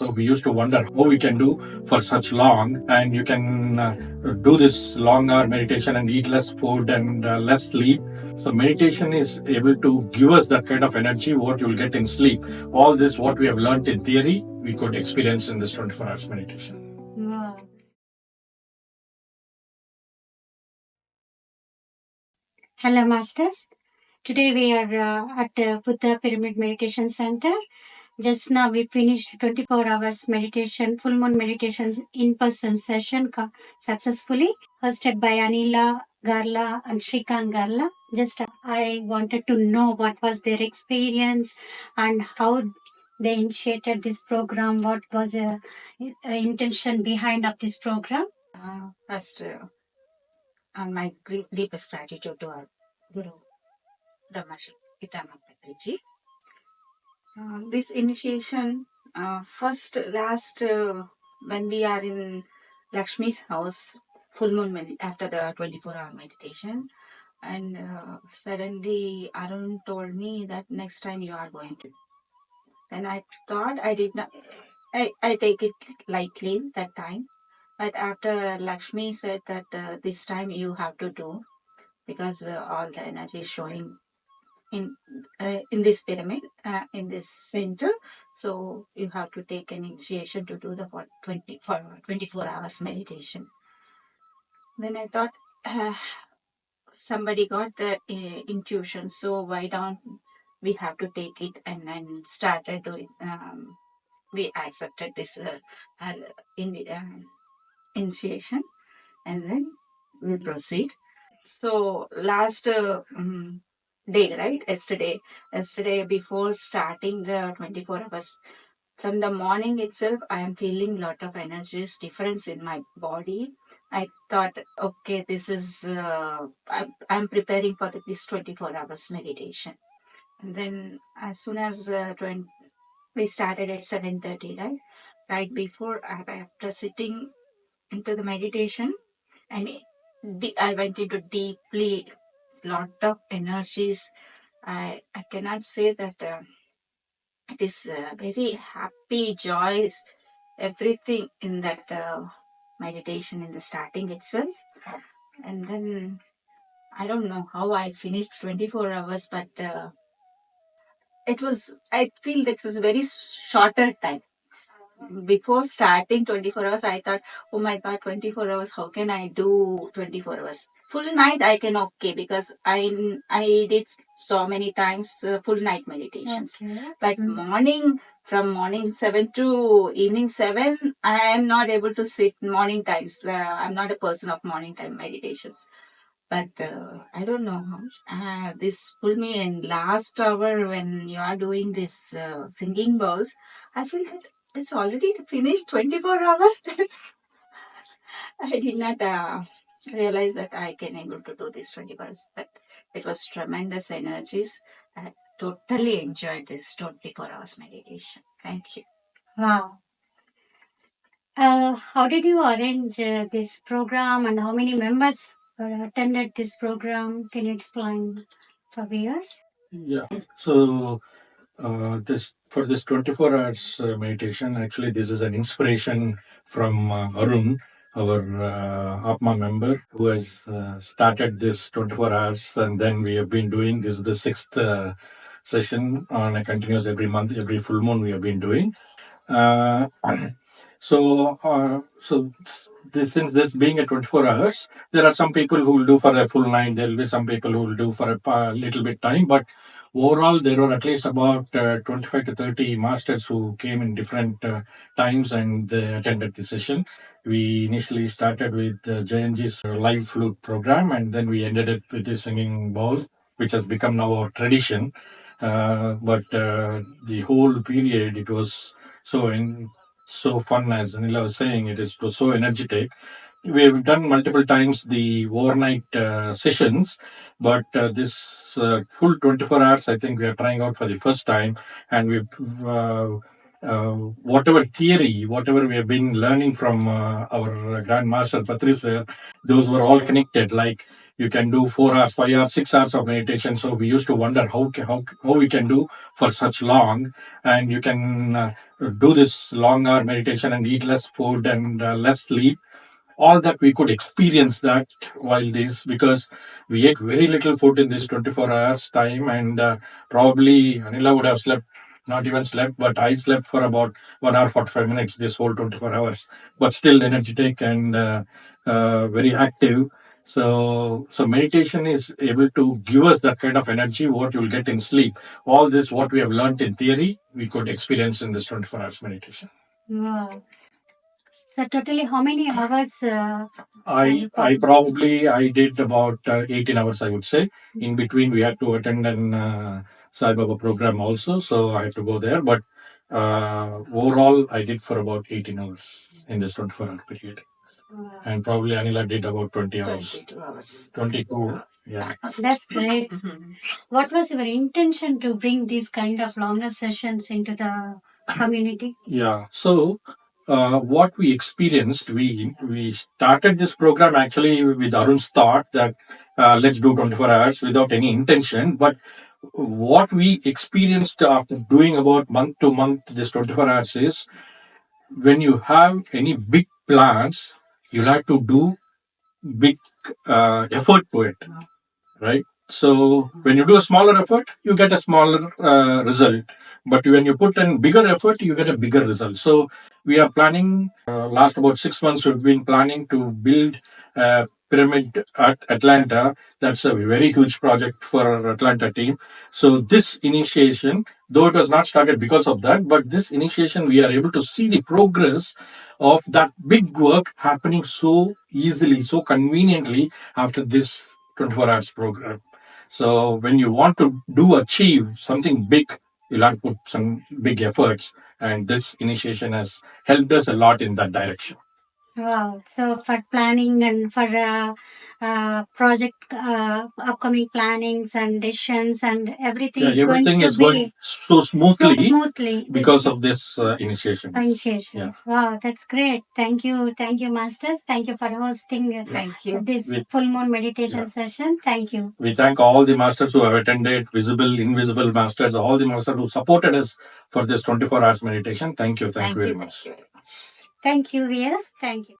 So we used to wonder how we can do for such long, and you can do this long hour meditation and eat less food and less sleep. So meditation is able to give us that kind of energy, what you'll get in sleep. All this, what we have learned in theory, we could experience in this 24 hours meditation. Wow. Hello, Masters. Today we are at Buddha Pyramid Meditation Center. Just now we finished 24 hours meditation, full moon meditations in-person session successfully, hosted by Anila, Garla and Sreekanth Garla. Just I wanted to know what was their experience and how they initiated this program, what was the intention behind of this program. First, my deepest gratitude to our Guru, Brahmashi Pitama Patrici. This initiation, when we are in Lakshmi's house, full moon after the 24-hour meditation, and suddenly Arun told me that next time you are going to. Then I thought I did not, I take it lightly that time. But after Lakshmi said that this time you have to do, because all the energy is showing in this pyramid, in this center, so you have to take an initiation to do the 24 hours meditation. Then I thought somebody got the intuition, so why don't we have to take it, and then started doing. We accepted this initiation, and then we proceed. So last day, right? Yesterday before starting the 24 hours, from the morning itself, I am feeling lot of energies difference in my body. I thought, okay, this is I'm preparing for this 24 hours meditation. And then as soon as we started at 7:30, right? Right before, after sitting into the meditation, and I went into deeply lot of energies. I cannot say that it is very happy, joys, everything in that meditation in the starting itself. And then I don't know how I finished 24 hours, but I feel this is very shorter time. Before starting 24 hours, I thought, oh my God, 24 hours, how can I do 24 hours? Full night, I can okay, because I did so many times full night meditations. Okay. But from morning 7 to evening 7, I am not able to sit morning times. I'm not a person of morning time meditations. But I don't know how much. This pulled me in last hour when you are doing this singing bowls. I feel that it's already finished 24 hours. I did not realize that I can able to do this 24 hours. But it was tremendous energies. I totally enjoyed this 24 hours meditation. Thank you. Wow. How did you arrange this program and how many members attended this program? Can you explain for viewers? Yeah. So this for this 24 hours meditation, actually, this is an inspiration from Arun, our Atma member, who has started this 24 hours, and then we have been doing this is the sixth session on a continuous every month, every full moon we have been doing. Uh, so since this being a 24 hours, there are some people who will do for a full night. There will be some people who will do for a little bit time. But overall, there were at least about 25 to 30 masters who came in different times and they attended the session. We initially started with Jayanji's live flute program, and then we ended it with the singing bowl, which has become now our tradition. But the whole period, it was so fun, as Anila was saying. It was so energetic. We have done multiple times the overnight sessions, but this full 24 hours, I think we are trying out for the first time, and we've whatever theory, whatever we have been learning from our Grand Master Patri sir, those were all connected. Like you can do 4 hours, 5 hours, 6 hours of meditation. So we used to wonder how we can do for such long, and you can do this long hour meditation and eat less food and less sleep. All that we could experience that while this, because we ate very little food in this 24 hours time, and probably Anila would have slept, not even slept, but I slept for about 1 hour 45 minutes this whole 24 hours, but still energetic and very active. So meditation is able to give us that kind of energy what you'll get in sleep. All this what we have learned in theory we could experience in this 24 hours meditation. Wow. So totally, how many hours? I probably I did about 18 hours, I would say. In between, we had to attend an Sai Baba program also, so I had to go there. But overall, I did for about 18 hours in this 24-hour period. And probably Anila did about 20 hours. 22 hours. 22, yeah. That's great. What was your intention to bring these kind of longer sessions into the community? Yeah. So, what we experienced, we started this program actually with Arun's thought that let's do 24 hours without any intention. But what we experienced after doing about month to month this 24 hours is, when you have any big plans, you'll have to do big effort to it, right? So when you do a smaller effort, you get a smaller result. But when you put in bigger effort, you get a bigger result. So we are planning. Last about 6 months, we've been planning to build a pyramid at Atlanta. That's a very huge project for our Atlanta team. So this initiation, though it was not started because of that, but this initiation, we are able to see the progress of that big work happening so easily, so conveniently after this 24 hours program. So when you want to achieve something big, you'll have to put some big efforts, and this initiation has helped us a lot in that direction. Wow. So for planning and for project upcoming plannings and decisions and everything, everything is going so smoothly because of this initiation. Initiations. Wow, that's great. Thank you, masters. Thank you for hosting Thank you. this full moon meditation session. Thank you. We thank all the masters who have attended, visible, invisible masters, all the masters who supported us for this 24 hours meditation. Thank you very much. Thank you, yes. Thank you.